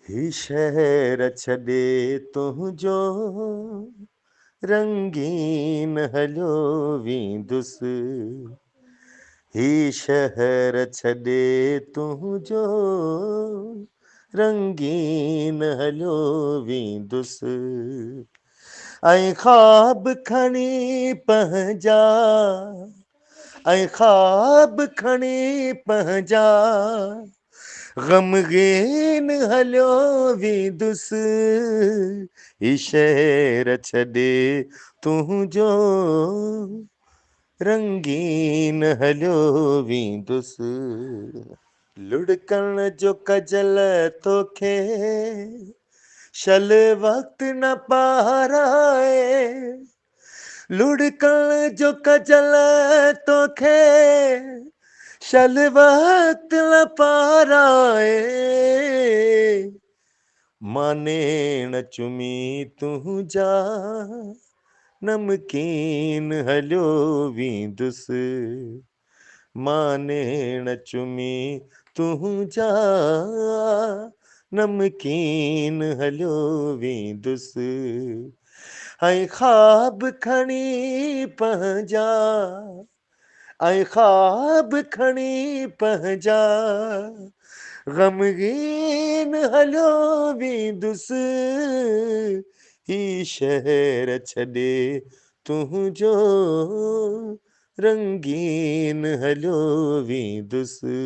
ही शहर छॾे तुंहिंजो रंगीन हलियो वेंदुसि। ही शहर छॾे तुंहिंजो रंगीन हलियो वेंदुसि। ऐं ख़्वाब खणी पंहिंजा, ऐं ख़्वाब खणी पंहिंजा ग़मगीन हलियो वेंदुसि। ही शहर छॾे तुंहिंजो रंगीन हलियो वेंदुसि। लुढ़कण जो कजल तोखे शल वक्त न पाराए। लुढ़कण जो कजल तोखे शल वक्त न पाराए। मानेण चुमी तुंहिंजा नमकीन हलियो वेंदुसि। मानेण चुमी तुंहिंजा नमकीन हलियो वेंदुसि। ऐं ख़्वाब खणी पंहिंजा, ऐं ख़्वाब खणी पंहिंजा ग़मगीन हलियो वेंदुसि। ही शहर छॾे तुंहिंजो रंगीन हलियो वेंदुसि।